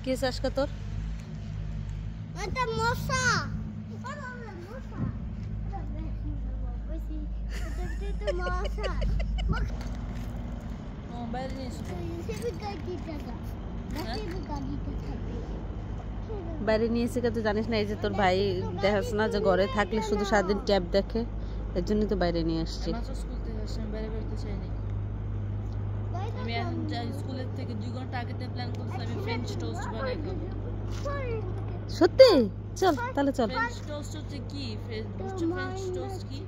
কি আজকে তোর এটা মশা বাইরে নিয়ে এসো বাইরে নিয়ে এসে তুই জানিস না এই যে তোর ভাই দেখাস না যে ঘরে থাকলে শুধু সারাদিন ট্যাব দেখে এর জন্যই তো বাইরে নিয়ে আসছি স্কুল থেকে আসছি আমি বাইরে বেরোতে চাইনি আমি এখন স্কুলের থেকে 2 ঘন্টা আগে থেকে প্ল্যান করছি আমি ফ্রেঞ্চ টোস্ট বানাই খাবো সত্যি চল তাহলে চল ফ্রেঞ্চ টোস্ট হচ্ছে কি ফ্রেঞ্চ টোস্ট কি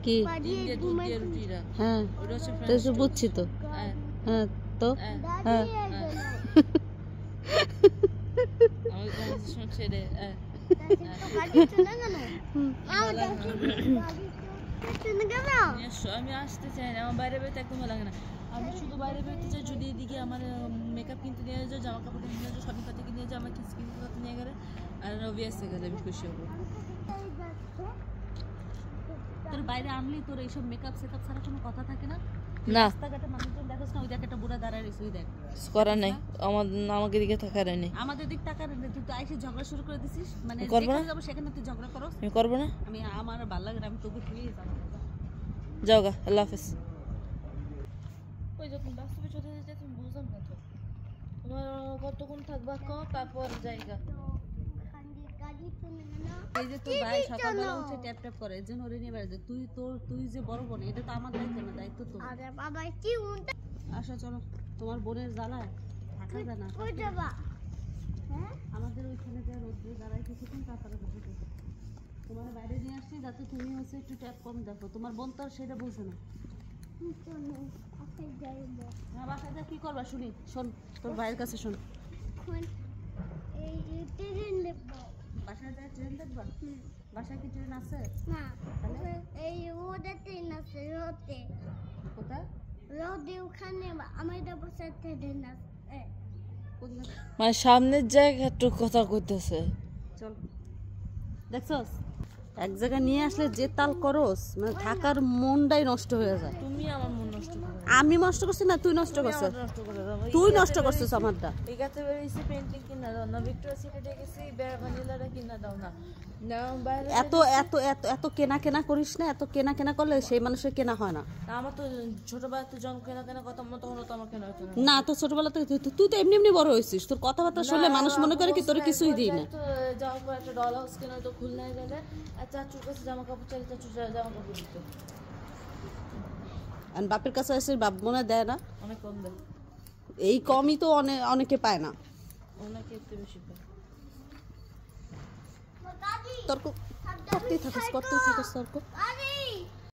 কি ডিম দিয়ে দুধ দিয়ে রুটিরা হ্যাঁ ওটা হচ্ছে তো ফ্রেঞ্চ বুঝছি তো হ্যাঁ হ্যাঁ তো হ্যাঁ আমি কনভারসেশন ছেড়ে আমি আসতে চাই না আমার বাইরে বেরোতে একদম ভালো লাগে না আমি শুধু বাইরে বেরোতে চাই যদি এদিকে আমার মেকআপ কিনতে নিয়ে যাও জামা কাপড় কিনতে নিয়ে যাও শপিং করতে নিয়ে যাও আমার স্কিন করতে নিয়ে গেলে আর অবভিয়াসলি গেলে আমি খুশি হবো তোর বাইরে আনলি তোর এইসব মেকআপ সেকআপ ছাড়া কোনো কথা থাকে না না রাস্তাঘাটে মানুষজন দেখোস না ওই দেখ একটা বুড়া দাঁড়ায় রয়েছে ওই দেখ করার নেই আমাকে দিকে থাকার নেই আমাদের দিক টাকা তুই তো আইসে ঝগড়া শুরু করে দিছিস মানে করবো না? যেখানে যাবো সেখানে তুই ঝগড়া করস আমি করবো না আমি আমার ভালো লাগে না আমি তোকে প্লিজ যাও গা আল্লাহ হাফেজ ওই যখন বাস্তবে চলে যেতে তুমি বুঝলাম না তো তোমার কতক্ষণ থাকবা তারপর জায়গা এই যে তোর ভাই সকালবেলা উঠে ট্যাপ ট্যাপ করে এর জন্য ওরে নিয়ে বেড়াচ্ছে তুই যে বড় বোন এটা তো আমার দায়িত্ব না দায়িত্ব তো আরে বাবা কি উল্টা আচ্ছা চলো তোমার বোনের জ্বালায় থাকা যায় না কই যাবা হ্যাঁ আমাদের ওইখানে যা রোদ্রে দাঁড়ায় কিছুক্ষণ তারপরে বসে তোমার বাইরে নিয়ে আসছি যাতে তুমি হচ্ছে একটু ট্যাপ কম দেখো তোমার বোন তো আর সেটা বোঝে না হ্যাঁ বাসায় যা কি করবা শুনি শোন তোর ভাইয়ের কাছে শোন এই ট্রেন লেখবো বাসায় যা ট্রেন দেখবা বাসায় কি ট্রেন আছে না এই ওদের ট্রেন আছে রোদে কোথায় রোদে ওখানে আমাদের বসে ট্রেন আছে কোথায় মানে সামনের জায়গা একটু কথা কইতেছে চল দেখছস এক জায়গায় নিয়ে আসলে যে তাল করস মানে থাকার মনটাই নষ্ট হয়ে যায় তুমি আমার মন নষ্ট করে আমি নষ্ট করছি না তুই নষ্ট করছিস নষ্ট করে দাও তুই নষ্ট করছিস আমারটা এগাতে বেরিয়েছি পেন্টিং কিনা দাও না ভিক্টোরিয়া সিক্রেটে গেছি ভ্যানিলাটা কিনা দাও না না বাইরে এত এত এত এত কেনা কেনা করিস না এত কেনা কেনা করলে সেই মানুষের কেনা হয় না আমার তো ছোটবেলাতে যখন কেনা কথা মতো তখন তো আমার কেনা হতো না না তো ছোটবেলা থেকে তুই তো এমনি এমনি বড় হয়েছিস তোর কথাবার্তা শুনলে মানুষ মনে করে কি তোর কিছুই দিই না তো যাওয়ার পর একটা ডল হাউস কেনা তো খুলনায় গেলে আর চাচুর কাছে জামা কাপড় চাইলে চাচু জামা কাপড় দিত আর বাপের কাছে এসে বাপ মনে দেয় না অনেক কম দেয় এই কমই তো অনেকে পায় না অনেকে একটু বেশি পায় তর্ক করতেই থাকিস তর্ক